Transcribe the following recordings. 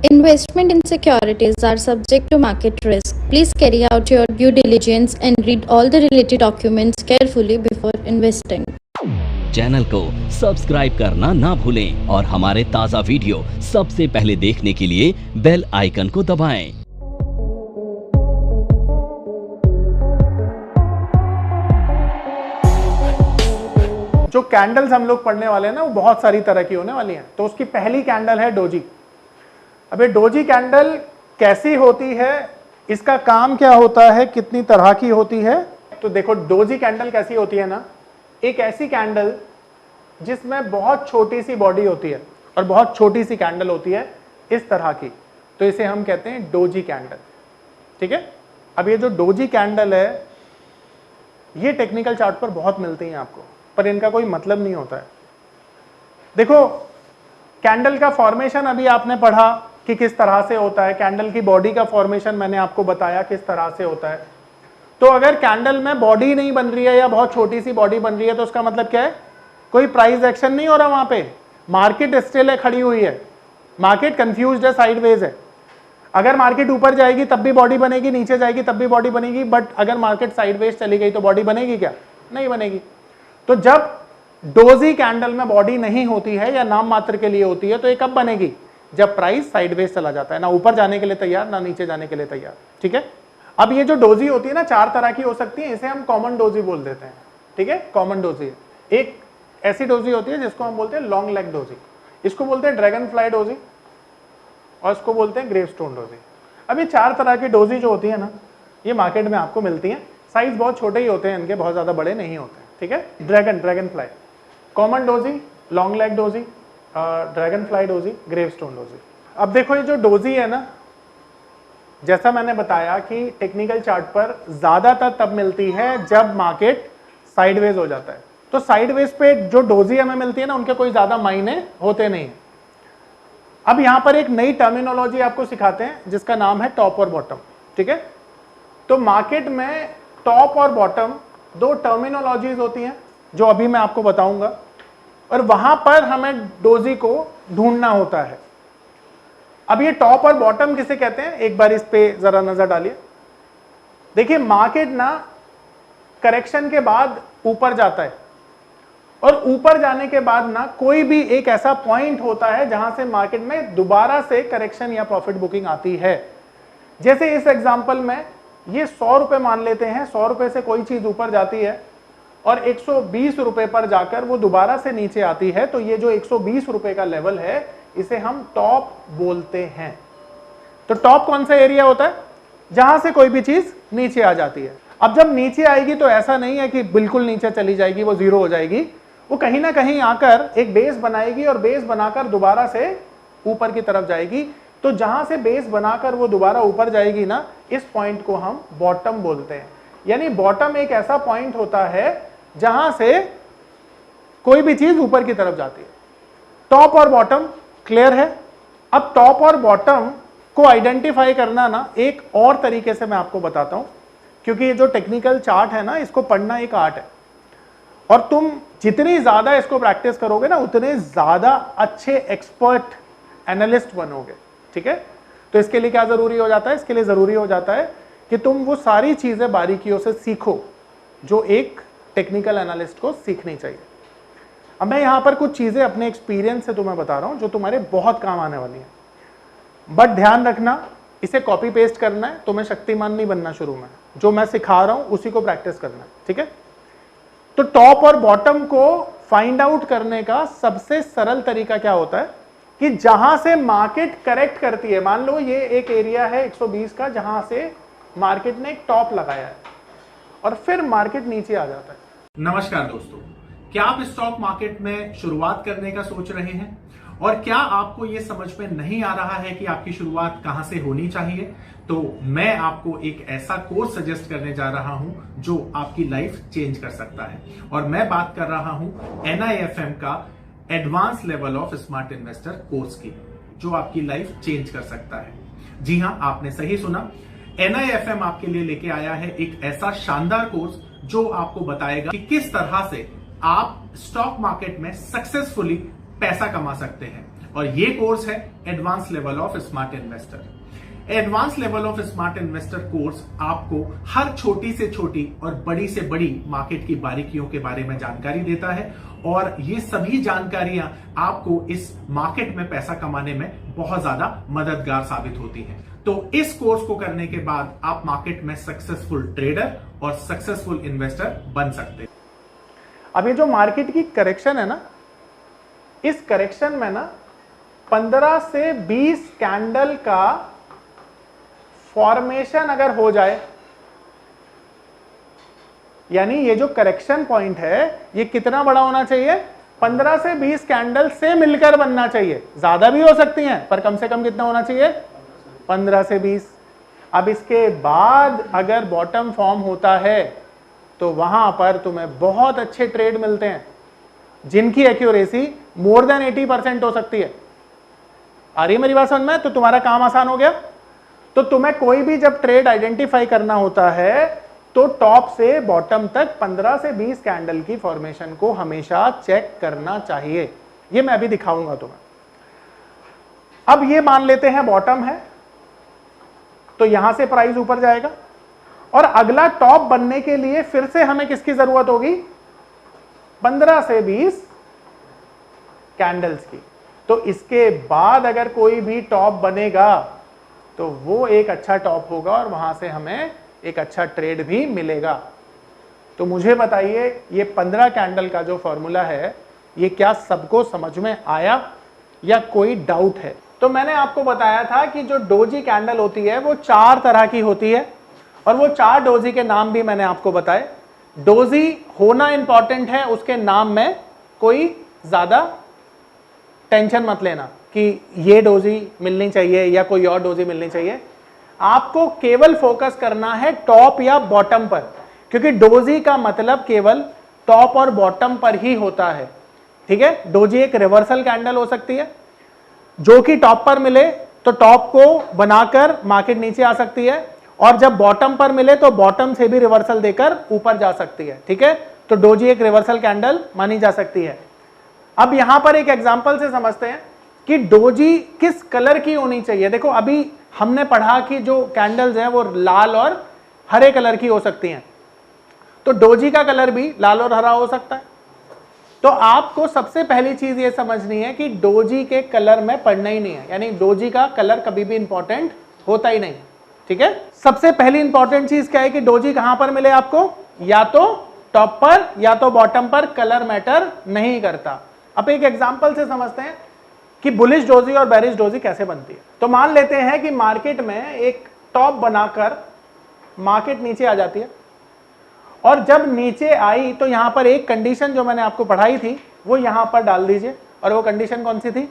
Investment in securities are subject to market risk. Please carry out your due diligence and read all the related documents carefully before investing. Channel को subscribe करना ना भूलें और हमारे ताज़ा video सबसे पहले देखने के लिए बेल आइकन को दबाएं। जो कैंडल्स हम लोग पढ़ने वाले हैं ना, वो बहुत सारी तरह की होने वाली हैं। तो उसकी पहली कैंडल है डोजी। अब ये डोजी कैंडल कैसी होती है, इसका काम क्या होता है, कितनी तरह की होती है। तो देखो डोजी कैंडल कैसी होती है ना, एक ऐसी कैंडल जिसमें बहुत छोटी सी बॉडी होती है और बहुत छोटी सी कैंडल होती है इस तरह की, तो इसे हम कहते हैं डोजी कैंडल। ठीक है। अब ये जो डोजी कैंडल है, ये टेक्निकल चार्ट पर बहुत मिलती हैं आपको, पर इनका कोई मतलब नहीं होता है। देखो कैंडल का फॉर्मेशन अभी आपने पढ़ा कि किस तरह से होता है, कैंडल की बॉडी का फॉर्मेशन मैंने आपको बताया किस तरह से होता है। तो अगर कैंडल में बॉडी नहीं बन रही है या बहुत छोटी सी बॉडी बन रही है, तो उसका मतलब क्या है, कोई प्राइस एक्शन नहीं हो रहा वहां पे, मार्केट स्टिल है, खड़ी हुई है, मार्केट कंफ्यूज्ड है, साइडवेज है। अगर मार्केट ऊपर जाएगी तब भी बॉडी बनेगी, नीचे जाएगी तब भी बॉडी बनेगी, बट अगर मार्केट साइडवेज चली गई तो बॉडी बनेगी क्या? नहीं बनेगी। तो जब डोजी कैंडल में बॉडी नहीं होती है या नाम मात्र के लिए होती है, तो ये कब बनेगी? जब प्राइस साइडवेज चला जाता है, ना ऊपर जाने के लिए तैयार ना नीचे जाने के लिए तैयार। ठीक है। अब ये जो डोजी होती है ना, चार तरह की हो सकती है, इसे हम कॉमन डोजी बोल देते हैं। ठीक है, कॉमन डोजी। एक ऐसी डोजी होती है जिसको हम बोलते हैं लॉन्ग लेग डोजी, इसको बोलते हैं ड्रैगन फ्लाई डोजी, और इसको बोलते हैं ग्रेवस्टोन डोजी। अब ये चार तरह की डोजी जो होती है ना, ये मार्केट में आपको मिलती है। साइज बहुत छोटे ही होते हैं इनके, बहुत ज्यादा बड़े नहीं होते हैं। ठीक है। Dragon fly, common doji, long leg doji, dragon fly doji, gravestone doji. अब देखो ये जो डोजी है ना, जैसा मैंने बताया कि टेक्निकल चार्ट पर ज्यादातर तब मिलती है जब मार्केट साइडवेज हो जाता है। तो साइडवेज पे जो डोजी हमें मिलती है ना, उनके कोई ज्यादा मायने होते नहीं। अब यहां पर एक नई टर्मिनोलॉजी आपको सिखाते हैं जिसका नाम है टॉप और बॉटम। ठीक है। तो मार्केट में टॉप और बॉटम दो टर्मिनोलॉजीज होती हैं जो अभी मैं आपको बताऊंगा, और वहां पर हमें डोजी को ढूंढना होता है। अब ये टॉप और बॉटम किसे कहते हैं, एक बार इस पे जरा नजर डालिए। देखिए मार्केट ना करेक्शन के बाद ऊपर जाता है, और ऊपर जाने के बाद ना कोई भी एक ऐसा पॉइंट होता है जहां से मार्केट में दोबारा से करेक्शन या प्रॉफिट बुकिंग आती है। जैसे इस एग्जांपल में ये 100 रुपए मान लेते हैं, 100 रुपए से कोई चीज ऊपर जाती है और 120 रुपए पर जाकर वो दोबारा से नीचे आती है, तो ये जो 120 रुपए का लेवल है इसे हम टॉप बोलते हैं। तो टॉप कौन सा एरिया होता है? जहां से कोई भी चीज नीचे आ जाती है। अब जब नीचे आएगी तो ऐसा नहीं है कि बिल्कुल नीचे चली जाएगी, वो जीरो हो जाएगी, वो कहीं ना कहीं आकर एक बेस बनाएगी और बेस बनाकर दोबारा से ऊपर की तरफ जाएगी। तो जहां से बेस बनाकर वो दोबारा ऊपर जाएगी ना, इस पॉइंट को हम बॉटम बोलते हैं। यानी बॉटम एक ऐसा पॉइंट होता है जहां से कोई भी चीज ऊपर की तरफ जाती है। टॉप और बॉटम क्लियर है। अब टॉप और बॉटम को आइडेंटिफाई करना ना एक और तरीके से मैं आपको बताता हूं, क्योंकि ये जो टेक्निकल चार्ट है ना, इसको पढ़ना एक आर्ट है, और तुम जितनी ज्यादा इसको प्रैक्टिस करोगे ना, उतने ज्यादा अच्छे एक्सपर्ट एनालिस्ट बनोगे। ठीक है। तो इसके लिए क्या जरूरी हो जाता है? इसके लिए जरूरी हो जाता है कि तुम वो सारी चीजें बारीकियों से सीखो जो एक टेक्निकल एनालिस्ट को सीखनी चाहिए। अब मैं यहां पर कुछ चीजें अपने एक्सपीरियंस से तुम्हें बता रहा हूं जो तुम्हारे बहुत काम आने वाली हैं, बट ध्यान रखना इसे कॉपी पेस्ट करना है, तुम्हें शक्तिमान नहीं बनना। शुरू में जो मैं सिखा रहा हूं उसी को प्रैक्टिस करना है। ठीक है। तो टॉप और बॉटम को फाइंड आउट करने का सबसे सरल तरीका क्या होता है कि जहां से मार्केट करेक्ट करती है, मान लो ये एक एरिया है 120 का जहां से मार्केट ने एक टॉप लगाया है और फिर मार्केट नीचे आ जाता है। नमस्कार दोस्तों, क्या आप स्टॉक मार्केट में शुरुआत करने का सोच रहे हैं और क्या आपको यह समझ में नहीं आ रहा है कि आपकी शुरुआत कहां से होनी चाहिए? तो मैं आपको एक ऐसा कोर्स सजेस्ट करने जा रहा हूं जो आपकी लाइफ चेंज कर सकता है, और मैं बात कर रहा हूं NIFM का advance level of smart investor course की, जो आपकी लाइफ चेंज कर सकता है। जी हां, आपने सही सुना, NIFM आपके लिए लेके आया है एक ऐसा शानदार कोर्स जो आपको बताएगा कि किस तरह से आप स्टॉक मार्केट में सक्सेसफुली पैसा कमा सकते हैं और ये कोर्स है advance level of smart investor. Advance level of smart investor course आपको हर छोटी से छोटी और बड़ी से बड़ी मार्केट की बारीकियों के बारे में जानकारी देता है और ये सभी जानकारियां आपको इस मार्केट में पैसा कमाने में बहुत ज्यादा मददगार साबित होती हैं। तो इस कोर्स को करने के बाद आप मार्केट में सक्सेसफुल ट्रेडर और सक्सेसफुल इन्वेस्टर बन सकते हैं। अब ये जो मार्केट की करेक्शन है ना, इस करेक्शन में ना 15 से 20 कैंडल का फॉर्मेशन अगर हो जाए, यानी ये जो करेक्शन पॉइंट है ये कितना बड़ा होना चाहिए, 15 से 20 कैंडल से मिलकर बनना चाहिए। ज्यादा भी हो सकती हैं पर कम से कम कितना होना चाहिए, 15 से 20। अब इसके बाद अगर बॉटम फॉर्म होता है तो वहां पर तुम्हें बहुत अच्छे ट्रेड मिलते हैं जिनकी एक्यूरेसी मोर देन 80% हो सकती है। आ रही है मेरी बात समझ में? तो तुम्हारा काम आसान हो गया। तो तुम्हें कोई भी जब ट्रेड आइडेंटिफाई करना होता है तो टॉप से बॉटम तक 15 से 20 कैंडल की फॉर्मेशन को हमेशा चेक करना चाहिए। ये मैं अभी दिखाऊंगा तुम्हें। अब ये मान लेते हैं बॉटम है तो यहां से प्राइस ऊपर जाएगा और अगला टॉप बनने के लिए फिर से हमें किसकी जरूरत होगी, 15 से 20 कैंडल्स की। तो इसके बाद अगर कोई भी टॉप बनेगा तो वो एक अच्छा टॉप होगा और वहां से हमें एक अच्छा ट्रेड भी मिलेगा। तो मुझे बताइए ये 15 कैंडल का जो फॉर्मूला है ये क्या सबको समझ में आया या कोई डाउट है? तो मैंने आपको बताया था कि जो डोजी कैंडल होती है वो 4 तरह की होती है और वो 4 डोजी के नाम भी मैंने आपको बताए। डोजी होना इंपॉर्टेंट है, उसके नाम में कोई ज्यादा टेंशन मत लेना कि ये डोजी मिलनी चाहिए या कोई और डोजी मिलनी चाहिए। आपको केवल फोकस करना है टॉप या बॉटम पर, क्योंकि डोजी का मतलब केवल टॉप और बॉटम पर ही होता है। ठीक है, डोजी एक रिवर्सल कैंडल हो सकती है जो कि टॉप पर मिले तो टॉप को बनाकर मार्केट नीचे आ सकती है और जब बॉटम पर मिले तो बॉटम से भी रिवर्सल देकर ऊपर जा सकती है। ठीक है, तो डोजी एक रिवर्सल कैंडल मानी जा सकती है। अब यहां पर एक एग्जांपल से समझते हैं कि डोजी किस कलर की होनी चाहिए। देखो अभी हमने पढ़ा कि जो कैंडल्स हैं वो लाल और हरे कलर की हो सकती हैं, तो डोजी का कलर भी लाल और हरा हो सकता है। तो आपको सबसे पहली चीज ये समझनी है कि डोजी के कलर में पढ़ना ही नहीं है, यानी डोजी का कलर कभी भी इंपॉर्टेंट होता ही नहीं। ठीक है, सबसे पहली इंपॉर्टेंट चीज क्या है कि डोजी कहां पर मिले आपको, या तो टॉप पर या तो बॉटम पर, कलर मैटर नहीं करता। अब एक एग्जांपल से समझते हैं कि बुलिश डोजी और बेरिश डोजी कैसे बनती है। तो मान लेते हैं कि मार्केट में एक टॉप बनाकर मार्केट नीचे आ जाती है और जब नीचे आई तो यहां पर एक कंडीशन जो मैंने आपको पढ़ाई थी वो यहां पर डाल दीजिए, और वो कंडीशन कौन सी थी,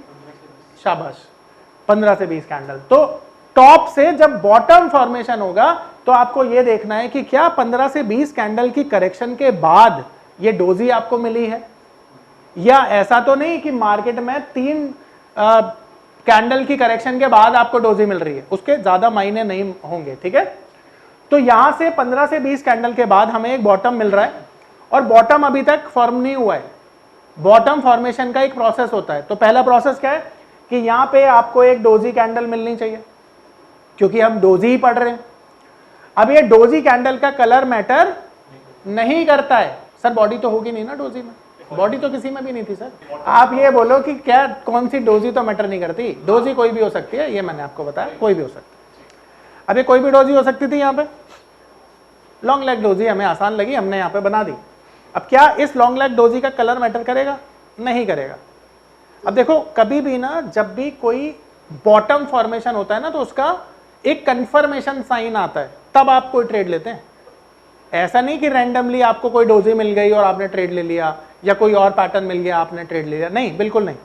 शाबाश, 15 से 20 कैंडल। तो टॉप से जब बॉटम फॉर्मेशन होगा तो आपको यह देखना है कि क्या 15 से 20 कैंडल की करेक्शन के बाद ये डोजी आपको मिली है, या ऐसा तो नहीं कि मार्केट में 3 कैंडल की करेक्शन के बाद आपको डोजी मिल रही है, उसके ज्यादा मायने नहीं होंगे। ठीक है, तो यहां से 15 से 20 कैंडल के बाद हमें एक बॉटम मिल रहा है और बॉटम अभी तक फॉर्म नहीं हुआ है। बॉटम फॉर्मेशन का एक प्रोसेस होता है। तो पहला प्रोसेस क्या है कि यहां पे आपको एक डोजी कैंडल मिलनी चाहिए, क्योंकि हम डोजी ही पढ़ रहे हैं। अब ये डोजी कैंडल का कलर मैटर नहीं करता है। सर बॉडी तो होगी नहीं ना डोजी में, बॉडी तो किसी में भी नहीं थी सर। आप ये बोलो कि क्या कौन सी डोजी तो मैटर नहीं करती, डोजी कोई भी हो सकती है, ये मैंने आपको बताया, कोई भी हो सकती है। अब ये कोई भी डोजी हो सकती थी, यहाँ पे लॉन्ग लेग डोजी हमें आसान लगी, हमने यहाँ पे बना दी। अब क्या इस लॉन्ग लेग डोजी का कलर मैटर करेगा, नहीं करेगा। अब देखो कभी भी ना, जब भी कोई बॉटम फॉर्मेशन होता है ना तो उसका एक कंफर्मेशन साइन आता है, तब आप कोई ट्रेड लेते हैं। ऐसा नहीं कि रैंडमली आपको कोई डोजी मिल गई और आपने ट्रेड ले लिया, या कोई और पैटर्न मिल गया आपने ट्रेड ले लिया, नहीं, बिल्कुल नहीं।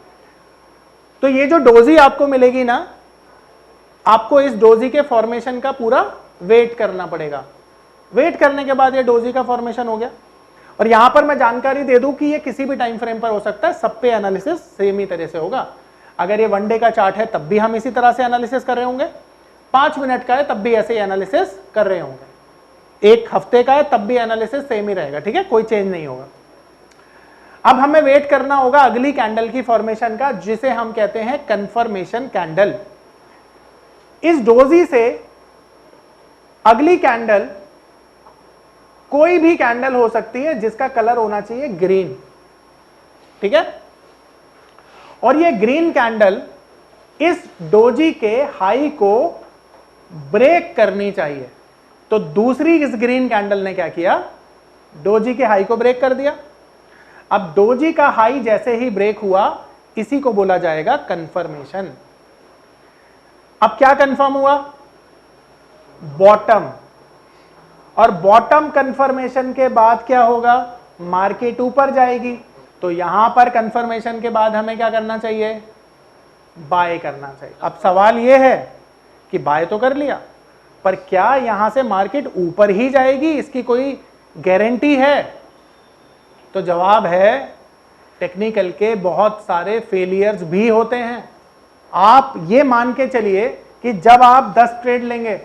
तो ये जो डोजी आपको मिलेगी ना, आपको इस डोजी के फॉर्मेशन का पूरा वेट करना पड़ेगा। वेट करने के बाद ये डोजी का फॉर्मेशन हो गया। और यहां पर मैं जानकारी दे दूं कि ये किसी भी टाइम फ्रेम पर हो सकता है, सब पे एनालिसिस सेम ही तरह से होगा। अगर ये 1 डे का चार्ट है तब भी हम इसी तरह से एनालिसिस कर रहे होंगे, 5 मिनट का है तब भी ऐसे ही एनालिसिस कर रहे होंगे, 1 हफ्ते का है तब भी एनालिसिस सेम ही रहेगा। ठीक है, कोई चेंज नहीं होगा। अब हमें वेट करना होगा अगली कैंडल की फॉर्मेशन का, जिसे हम कहते हैं कंफर्मेशन कैंडल। इस डोजी से अगली कैंडल कोई भी कैंडल हो सकती है जिसका कलर होना चाहिए ग्रीन, ठीक है। और ये ग्रीन कैंडल इस डोजी के हाई को ब्रेक करनी चाहिए। तो दूसरी इस ग्रीन कैंडल ने क्या किया, डोजी के हाई को ब्रेक कर दिया। अब डोजी का हाई जैसे ही ब्रेक हुआ, इसी को बोला जाएगा कंफर्मेशन। अब क्या कंफर्म हुआ, बॉटम। और बॉटम कंफर्मेशन के बाद क्या होगा, मार्केट ऊपर जाएगी। तो यहां पर कंफर्मेशन के बाद हमें क्या करना चाहिए, बाय करना चाहिए। अब सवाल यह है कि बाय तो कर लिया, पर क्या यहां से मार्केट ऊपर ही जाएगी, इसकी कोई गारंटी है? तो जवाब है, टेक्निकल के बहुत सारे फेलियर्स भी होते हैं। आप ये मान के चलिए कि जब आप 10 ट्रेड लेंगे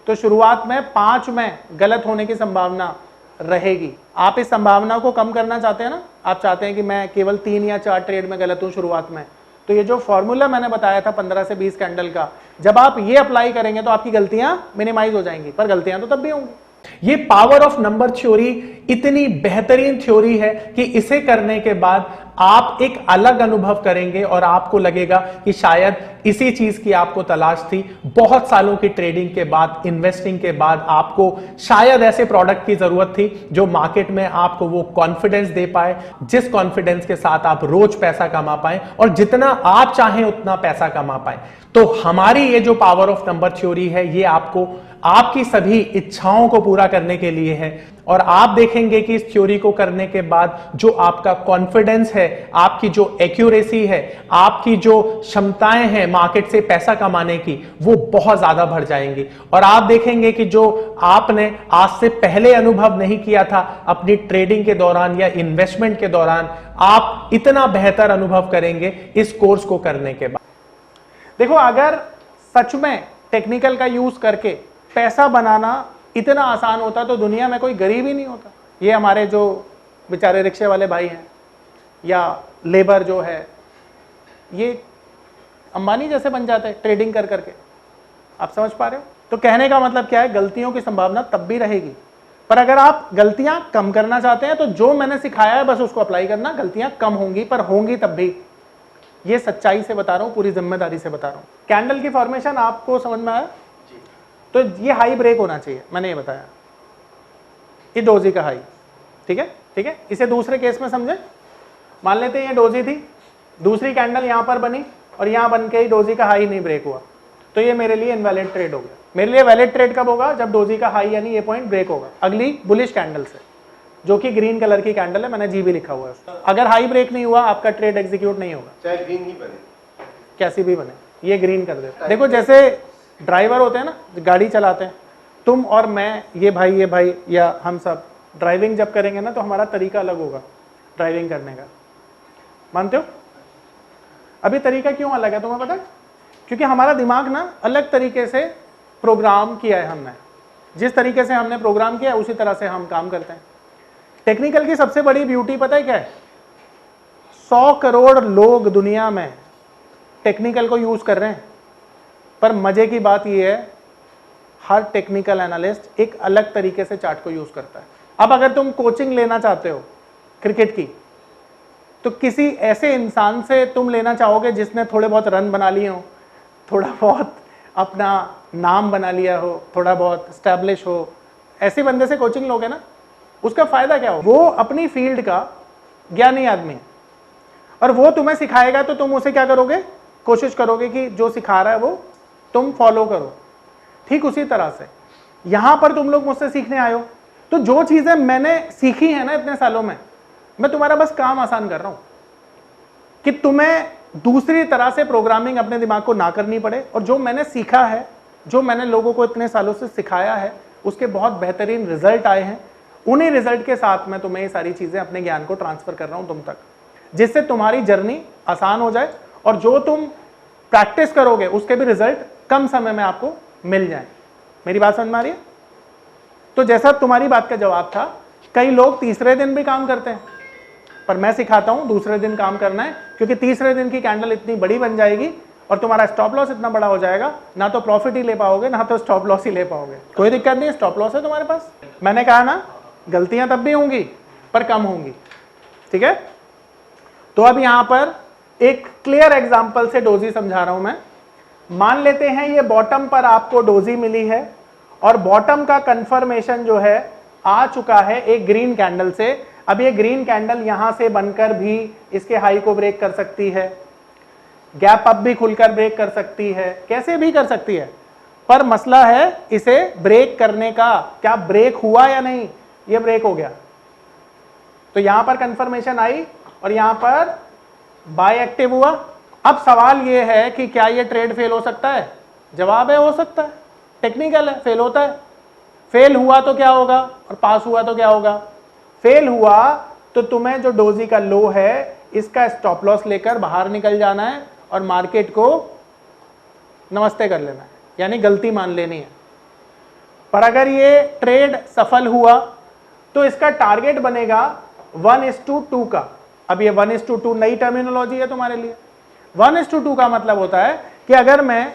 तो शुरुआत में 5 में गलत होने की संभावना रहेगी। आप इस संभावना को कम करना चाहते हैं ना, आप चाहते हैं कि मैं केवल 3 या 4 ट्रेड में गलत हूं शुरुआत में, तो ये जो फॉर्मूला मैंने बताया था 15 से 20 कैंडल का, जब आप ये अप्लाई करेंगे तो आपकी गलतियां मिनिमाइज हो जाएंगी, पर गलतियां तो तब भी होंगी। ये पावर ऑफ नंबर थ्योरी इतनी बेहतरीन थ्योरी है कि इसे करने के बाद आप एक अलग अनुभव करेंगे और आपको लगेगा कि शायद इसी चीज की आपको तलाश थी। बहुत सालों की ट्रेडिंग के बाद, इन्वेस्टिंग के बाद आपको शायद ऐसे प्रोडक्ट की जरूरत थी जो मार्केट में आपको वो कॉन्फिडेंस दे पाए, जिस कॉन्फिडेंस के साथ आप रोज पैसा कमा पाए और जितना आप चाहें उतना पैसा कमा पाए। तो हमारी ये जो पावर ऑफ नंबर थ्योरी है, ये आपको आपकी सभी इच्छाओं को पूरा करने के लिए है। और आप देखेंगे कि इस थ्योरी को करने के बाद जो आपका कॉन्फिडेंस है, आपकी जो एक्यूरेसी है, आपकी जो क्षमताएं हैं मार्केट से पैसा कमाने की, वो बहुत ज्यादा बढ़ जाएंगी। और आप देखेंगे कि जो आपने आज से पहले अनुभव नहीं किया था अपनी ट्रेडिंग के दौरान या इन्वेस्टमेंट के दौरान, आप इतना बेहतर अनुभव करेंगे इस कोर्स को करने के बाद। देखो, अगर सच में टेक्निकल का यूज करके पैसा बनाना इतना आसान होता तो दुनिया में कोई गरीब ही नहीं होता। ये हमारे जो बेचारे रिक्शे वाले भाई हैं या लेबर जो है, ये अंबानी जैसे बन जाते हैं ट्रेडिंग कर करके। आप समझ पा रहे हो? तो कहने का मतलब क्या है, गलतियों की संभावना तब भी रहेगी, पर अगर आप गलतियां कम करना चाहते हैं तो जो मैंने सिखाया है बस उसको अप्लाई करना। गलतियां कम होंगी, पर होंगी तब भी। ये सच्चाई से बता रहा हूं, पूरी जिम्मेदारी से बता रहा हूं। कैंडल की फॉर्मेशन आपको समझ में आया? तो ये हाई ब्रेक होना चाहिए, मैंने ये बताया, ये डोजी का हाई, ठीक है, ठीक है। इसे दूसरे केस में समझे, मान लेते हैं ये डोजी थी, दूसरी कैंडल यहां पर बनी और यहां बन के ही डोजी का हाई नहीं ब्रेक हुआ, तो ये मेरे लिए इनवैलिड ट्रेड हो गया। मेरे लिए वैलिड ट्रेड कब होगा, जब डोजी का हाई यानी ये पॉइंट ब्रेक होगा अगली बुलिश कैंडल से, जो कि ग्रीन कलर की कैंडल है, मैंने जी भी लिखा हुआ है। अगर हाई ब्रेक नहीं हुआ, आपका ट्रेड एग्जीक्यूट नहीं होगा, चाहे ग्रीन ही बने, कैसी भी बने, ये ग्रीन कर देता है। देखो, जैसे ड्राइवर होते हैं ना, गाड़ी चलाते हैं, तुम और मैं, ये भाई या हम सब ड्राइविंग जब करेंगे ना, तो हमारा तरीका अलग होगा ड्राइविंग करने का, मानते हो? अभी तरीका क्यों अलग है तुम्हें पता है? क्योंकि हमारा दिमाग ना अलग तरीके से प्रोग्राम किया है हमने। जिस तरीके से हमने प्रोग्राम किया है उसी तरह से हम काम करते हैं। टेक्निकल की सबसे बड़ी ब्यूटी पता है क्या है? 100 करोड़ लोग दुनिया में टेक्निकल को यूज कर रहे हैं, पर मजे की बात यह है हर टेक्निकल एनालिस्ट एक अलग तरीके से चार्ट को यूज करता है। अब अगर तुम कोचिंग लेना चाहते हो क्रिकेट की, तो किसी ऐसे इंसान से तुम लेना चाहोगे जिसने थोड़े बहुत रन बना लिए हो, थोड़ा बहुत अपना नाम बना लिया हो, थोड़ा बहुत स्टैब्लिश हो, ऐसे बंदे से कोचिंग लोगे ना, उसका फायदा क्या हो? वो अपनी फील्ड का ज्ञानी आदमी है और वो तुम्हें सिखाएगा, तो तुम उसे क्या करोगे? कोशिश करोगे कि जो सिखा रहा है वो तुम फॉलो करो। ठीक उसी तरह से यहां पर तुम लोग मुझसे सीखने आए हो, तो जो चीजें मैंने सीखी है ना इतने सालों में, मैं तुम्हारा बस काम आसान कर रहा हूं कि तुम्हें दूसरी तरह से प्रोग्रामिंग अपने दिमाग को ना करनी पड़े। और जो मैंने सीखा है, जो मैंने लोगों को इतने सालों से सिखाया है, उसके बहुत बेहतरीन रिजल्ट आए हैं। उन्हीं रिजल्ट के साथ मैं तुम्हें ये सारी चीजें, अपने ज्ञान को ट्रांसफर कर रहा हूं तुम तक, जिससे तुम्हारी जर्नी आसान हो जाए और जो तुम प्रैक्टिस करोगे उसके भी रिजल्ट कम समय में आपको मिल जाए। मेरी बात समझ में आ रही है? तो जैसा तुम्हारी बात का जवाब था, कई लोग तीसरे दिन भी काम करते हैं, पर मैं सिखाता हूं दूसरे दिन काम करना है, क्योंकि तीसरे दिन की कैंडल इतनी बड़ी बन जाएगी और तुम्हारा स्टॉप लॉस इतना बड़ा हो जाएगा, ना तो प्रॉफिट ही ले पाओगे ना तो स्टॉप लॉस ही ले पाओगे। कोई दिक्कत नहीं, स्टॉप लॉस है तुम्हारे पास। मैंने कहा ना गलतियां तब भी होंगी पर कम होंगी, ठीक है। तो अब यहां पर एक क्लियर एग्जांपल से डोजी समझा रहा हूं मैं। मान लेते हैं ये बॉटम पर आपको डोजी मिली है और बॉटम का कंफर्मेशन जो है आ चुका है एक ग्रीन कैंडल से। अब ये ग्रीन कैंडल यहां से बनकर भी इसके हाई को ब्रेक कर सकती है, गैप अप भी खुलकर ब्रेक कर सकती है, कैसे भी कर सकती है, पर मसला है इसे ब्रेक करने का। क्या ब्रेक हुआ या नहीं? ये ब्रेक हो गया, तो यहां पर कंफर्मेशन आई और यहां पर बाय एक्टिव हुआ। अब सवाल ये है कि क्या ये ट्रेड फेल हो सकता है? जवाब है हो सकता है, टेक्निकल है, फेल होता है। फेल हुआ तो क्या होगा और पास हुआ तो क्या होगा? फेल हुआ तो तुम्हें जो डोजी का लो है इसका स्टॉप लॉस लेकर बाहर निकल जाना है और मार्केट को नमस्ते कर लेना है, यानी गलती मान लेनी है। पर अगर ये ट्रेड सफल हुआ तो इसका टारगेट बनेगा 1:2 का। अब ये 1:2 नई टर्मिनोलॉजी है तुम्हारे लिए। 1:2 का मतलब होता है कि अगर मैं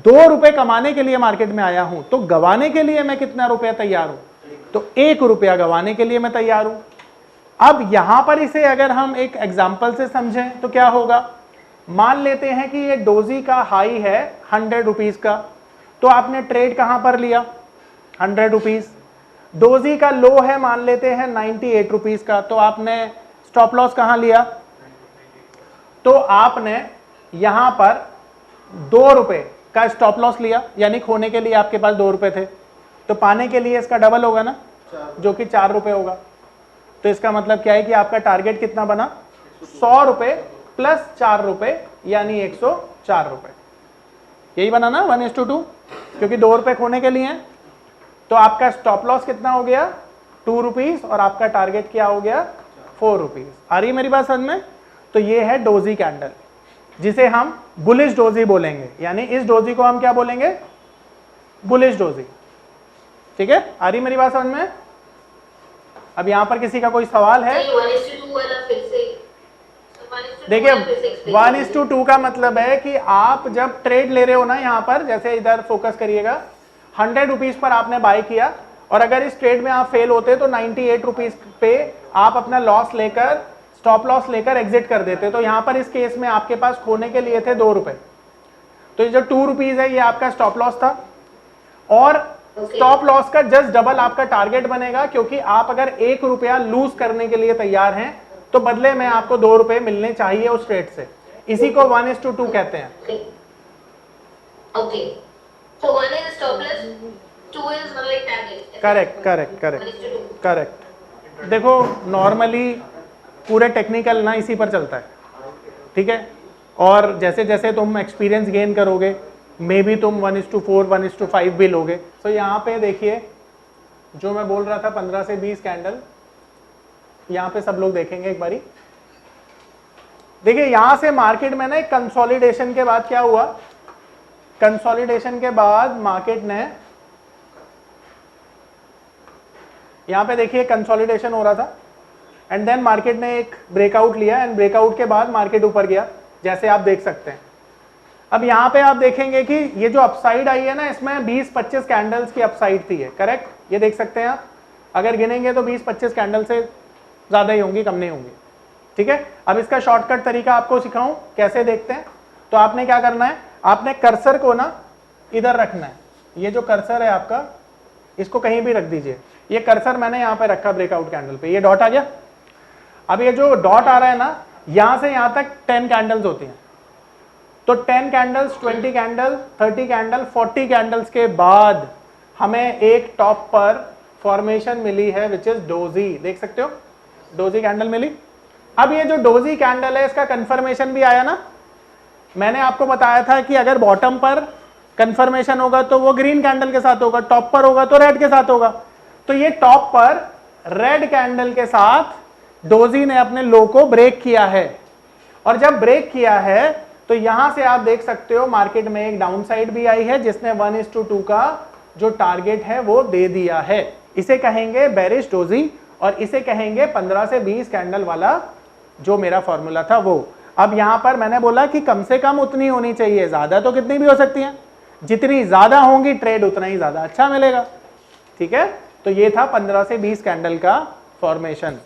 2 रुपए कमाने के लिए मार्केट में आया हूं तो गंवाने के लिए मैं कितना रुपया तैयार हूं? तो 1 रुपया गंवाने के लिए मैं तैयार हूं। अब यहां पर इसे अगर हम एक एग्जांपल से समझें तो क्या होगा? मान लेते हैं कि ये डोजी का हाई है 100 रुपीज का, तो आपने ट्रेड कहां पर लिया? 100 रुपीज। डोजी का लो है मान लेते हैं 98 रुपीज का, तो आपने स्टॉप लॉस कहां लिया? तो आपने यहां पर 2 रुपए का स्टॉप लॉस लिया, यानी खोने के लिए आपके पास 2 रुपए थे, तो पाने के लिए इसका डबल होगा ना, जो कि 4 रुपए होगा। तो इसका मतलब क्या है कि आपका टारगेट कितना बना? 100 रुपए प्लस 4 रुपए, यानी 104 रुपए। यही बना ना 1:2, क्योंकि 2 रुपए खोने के लिए हैं। तो आपका स्टॉप लॉस कितना हो गया? 2 रुपीज और आपका टारगेट क्या हो गया? 4 रुपीज। आ रही है मेरी बात समझ में? तो ये है डोजी कैंडल, जिसे हम बुलिश डोजी बोलेंगे, यानी इस डोजी को हम क्या बोलेंगे? Bullish doji. ठीक है, आ रही मेरी बात समझ में? अब यहां पर किसी का कोई सवाल है? देखिए 1:2 का मतलब है कि आप जब ट्रेड ले रहे हो ना, यहां पर जैसे इधर फोकस करिएगा, 100 रुपीज पर आपने बाय किया और अगर इस ट्रेड में आप फेल होते तो 98 रुपीज पे आप अपना लॉस लेकर, स्टॉप लॉस लेकर एग्जिट कर देते। तो यहां पर इस केस में आपके पास खोने के लिए थे 2 रुपए, तो ये जो 2 रुपीज है ये आपका स्टॉप लॉस था और स्टॉप लॉस का जस्ट डबल आपका टारगेट बनेगा, क्योंकि आप अगर 1 रुपया लूज करने के लिए तैयार हैं तो बदले में आपको 2 रुपए मिलने चाहिए उस ट्रेड से। इसी को 1:2 कहते हैं। Okay. So 1 is stop loss, 2 is like target. Correct. देखो नॉर्मली पूरे टेक्निकल ना इसी पर चलता है, ठीक है। और जैसे जैसे तुम एक्सपीरियंस गेन करोगे मे बी तुम 1:4 1:5 भी लोगे। तो यहाँ पे देखिए जो मैं बोल रहा था 15 से 20 कैंडल, यहाँ पे सब लोग देखेंगे एक बारी। देखिए यहां से मार्केट में ना एक कंसोलिडेशन के बाद क्या हुआ? कंसोलिडेशन के बाद मार्केट ने, यहां पे देखिए कंसोलिडेशन हो रहा था एंड देन मार्केट ने एक ब्रेकआउट लिया एंड ब्रेकआउट के बाद मार्केट ऊपर गया, जैसे आप देख सकते हैं। अब यहां पे आप देखेंगे कि ये जो अपसाइड आई है ना, इसमें 20-25 कैंडल्स की अपसाइड थी, है करेक्ट? ये देख सकते हैं आप, अगर गिनेंगे तो 20-25 कैंडल से ज्यादा ही होंगी, कम नहीं होंगी, ठीक है। अब इसका शॉर्टकट तरीका आपको सिखाऊं कैसे देखते हैं। तो आपने क्या करना है, आपने कर्सर को ना इधर रखना है। ये जो कर्सर है आपका, इसको कहीं भी रख दीजिए। ये कर्सर मैंने यहाँ पे रखा ब्रेकआउट कैंडल पे, ये डॉट आ गया। अब ये जो डॉट आ रहा है ना, यहां से यहां तक 10 कैंडल्स होती हैं। तो 10 कैंडल्स, 20 कैंडल, 30 कैंडल, 40 कैंडल्स के बाद हमें एक टॉप पर फॉर्मेशन मिली है विच इज डोजी। देख सकते हो डोजी कैंडल मिली। अब ये जो डोजी कैंडल है इसका कंफर्मेशन भी आया ना। मैंने आपको बताया था कि अगर बॉटम पर कंफर्मेशन होगा तो वो ग्रीन कैंडल के साथ होगा, टॉप पर होगा तो रेड के साथ होगा। तो ये टॉप पर रेड कैंडल के साथ डोजी ने अपने लो को ब्रेक किया है और जब ब्रेक किया है तो यहां से आप देख सकते हो मार्केट में एक डाउन साइड भी आई है जिसने 1:2 का जो टारगेट है वो दे दिया है। इसे कहेंगे बेरिश डोजी और इसे कहेंगे 15 से 20 कैंडल वाला जो मेरा फॉर्मूला था वो। अब यहां पर मैंने बोला कि कम से कम उतनी होनी चाहिए, ज्यादा तो कितनी भी हो सकती है, जितनी ज्यादा होंगी ट्रेड उतना ही ज्यादा अच्छा मिलेगा। ठीक है, तो ये था 15 से 20 कैंडल का फॉर्मेशन।